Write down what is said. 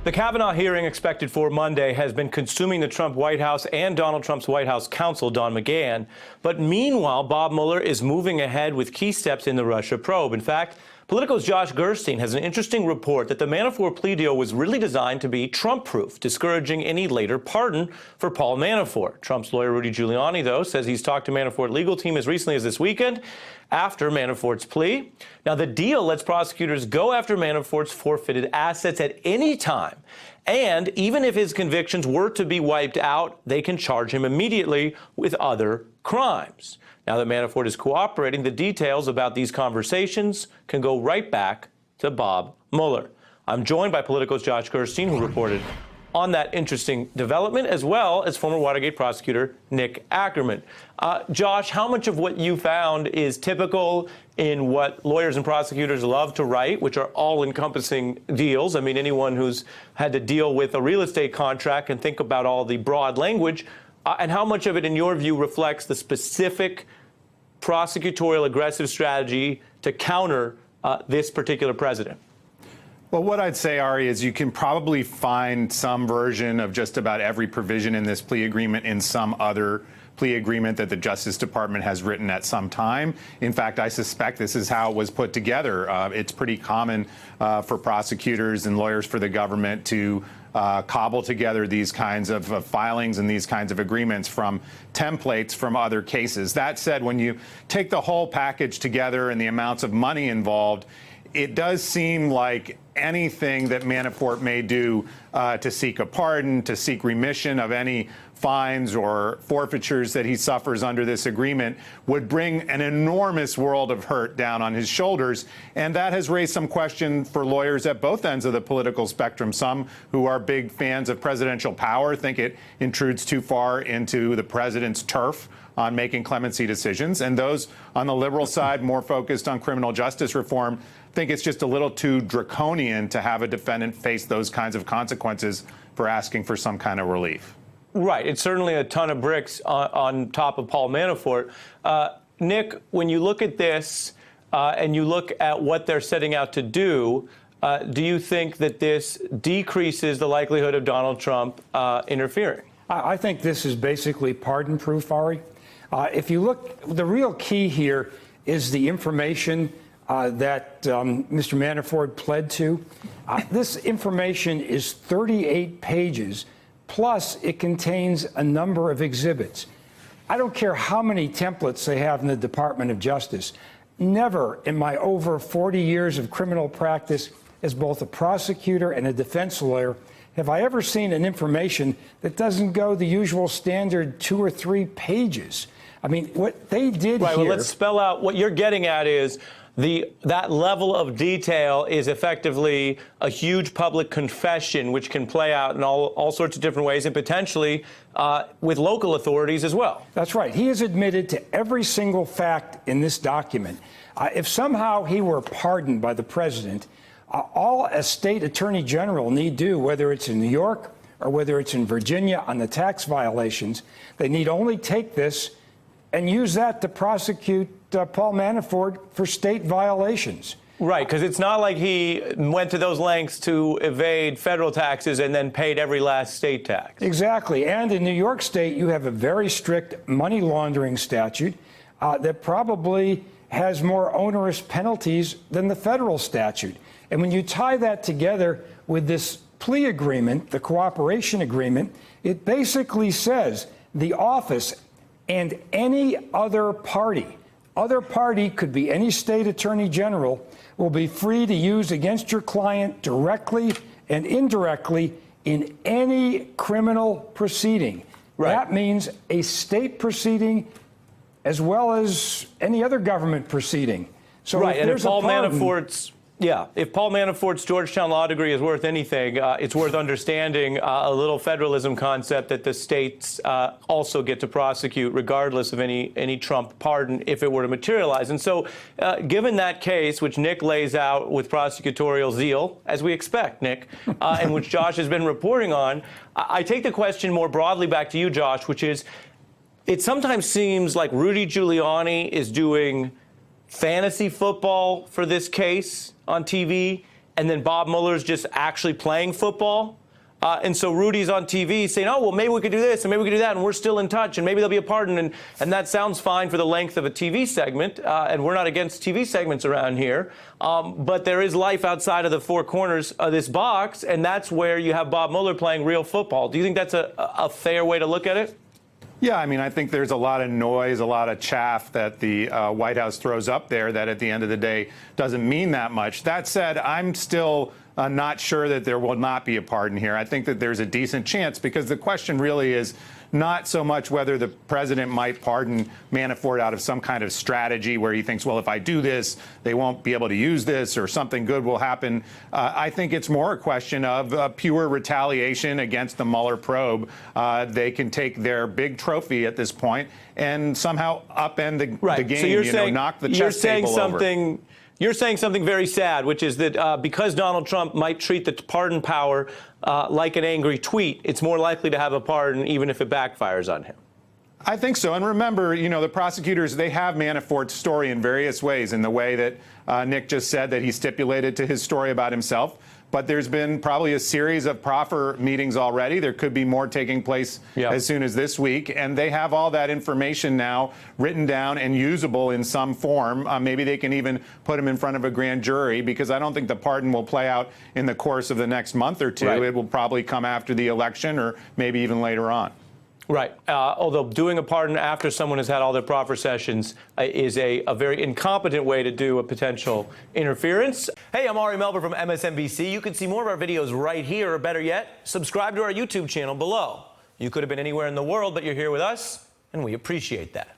The Kavanaugh hearing expected for Monday has been consuming the Trump White House and Donald Trump's White House counsel, Don McGahn. But meanwhile, Bob Mueller is moving ahead with key steps in the Russia probe. In fact, Politico's Josh Gerstein has an interesting report that the Manafort plea deal was really designed to be Trump-proof, discouraging any later pardon for Paul Manafort. Trump's lawyer, Rudy Giuliani, though, says he's talked to Manafort legal team as recently as this weekend after Manafort's plea. Now, the deal lets prosecutors go after Manafort's forfeited assets at any time. And even if his convictions were to be wiped out, they can charge him immediately with other crimes. Now that Manafort is cooperating, the details about these conversations can go right back to Bob Mueller. I'm joined by Politico's Josh Gerstein, who reported on that interesting development, as well as former Watergate prosecutor Nick Akerman. Josh, how much of what you found is typical in what lawyers and prosecutors love to write, which are all-encompassing deals? I mean, anyone who's had to deal with a real estate contract can think about all the broad language. And how much of it, in your view, reflects the specific prosecutorial aggressive strategy to counter this particular president? Well, what I'd say, Ari, is you can probably find some version of just about every provision in this plea agreement in some other plea agreement that the Justice Department has written at some time. In fact, I suspect this is how it was put together. It's pretty common for prosecutors and lawyers for the government to cobble together these kinds of filings and these kinds of agreements from templates from other cases. That said, when you take the whole package together and the amounts of money involved, it does seem like anything that Manafort may do to seek a pardon, to seek remission of any fines or forfeitures that he suffers under this agreement would bring an enormous world of hurt down on his shoulders. And that has raised some question for lawyers at both ends of the political spectrum. Some who are big fans of presidential power think it intrudes too far into the president's turf on making clemency decisions. And those on the liberal side, more focused on criminal justice reform, think it's just a little too draconian to have a defendant face those kinds of consequences for asking for some kind of relief. Right. It's certainly a ton of bricks on top of Paul Manafort. Nick, when you look at this and you look at what they're setting out to do you think that this decreases the likelihood of Donald Trump interfering? I think this is basically pardon-proof, Ari. If you look, the real key here is the information that Mr. Manafort pled to. This information is 38 pages, plus it contains a number of exhibits. I don't care how many templates they have in the Department of Justice. Never in my over 40 years of criminal practice as both a prosecutor and a defense lawyer have I ever seen an information that doesn't go the usual standard 2 or 3 pages. I mean, what they did here... Right, well, let's spell out what you're getting at is that level of detail is effectively a huge public confession, which can play out in all sorts of different ways and potentially with local authorities as well. That's right. He has admitted to every single fact in this document. If somehow he were pardoned by the president, all a state attorney general need do, whether it's in New York or whether it's in Virginia on the tax violations, they need only take this and use that to prosecute Paul Manafort for state violations. Right, because it's not like he went to those lengths to evade federal taxes and then paid every last state tax. Exactly. And in New York State, you have a very strict money laundering statute that probably has more onerous penalties than the federal statute. And when you tie that together with this plea agreement, the cooperation agreement, it basically says the office and any other party could be any state attorney general, will be free to use against your client directly and indirectly in any criminal proceeding. Right. That means a state proceeding as well as any other government proceeding. So right, and if Paul Manafort's Georgetown law degree is worth anything, it's worth understanding a little federalism concept that the states also get to prosecute regardless of any Trump pardon if it were to materialize. And so given that case, which Nick lays out with prosecutorial zeal, as we expect, Nick, and which Josh has been reporting on, I take the question more broadly back to you, Josh, which is, it sometimes seems like Rudy Giuliani is doing fantasy football for this case on TV, and then Bob Mueller's just actually playing football. And so Rudy's on TV saying, oh, well, maybe we could do this and maybe we could do that, and we're still in touch, and maybe there'll be a pardon. And that sounds fine for the length of a TV segment, and we're not against TV segments around here. But there is life outside of the four corners of this box, and that's where you have Bob Mueller playing real football. Do you think that's a fair way to look at it? Yeah, I mean, I think there's a lot of noise, a lot of chaff that the White House throws up there that at the end of the day doesn't mean that much. That said, I'm still not sure that there will not be a pardon here. I think that there's a decent chance, because the question really is not so much whether the president might pardon Manafort out of some kind of strategy where he thinks, well, if I do this, they won't be able to use this or something good will happen. I think it's more a question of pure retaliation against the Mueller probe. They can take their big trophy at this point and somehow upend the game, so you're saying, knock the chess table over. You're saying something very sad, which is that because Donald Trump might treat the pardon power like an angry tweet, it's more likely to have a pardon even if it backfires on him. I think so. And remember, the prosecutors, they have Manafort's story in various ways, in the way that Nick just said that he stipulated to his story about himself. But there's been probably a series of proffer meetings already. There could be more taking place as soon as this week. And they have all that information now written down and usable in some form. Maybe they can even put him in front of a grand jury, because I don't think the pardon will play out in the course of the next month or two. It will probably come after the election, or maybe even later on. Right. Although doing a pardon after someone has had all their proffer sessions is a very incompetent way to do a potential interference. Hey, I'm Ari Melber from MSNBC. You can see more of our videos right here, or better yet, subscribe to our YouTube channel below. You could have been anywhere in the world, but you're here with us, and we appreciate that.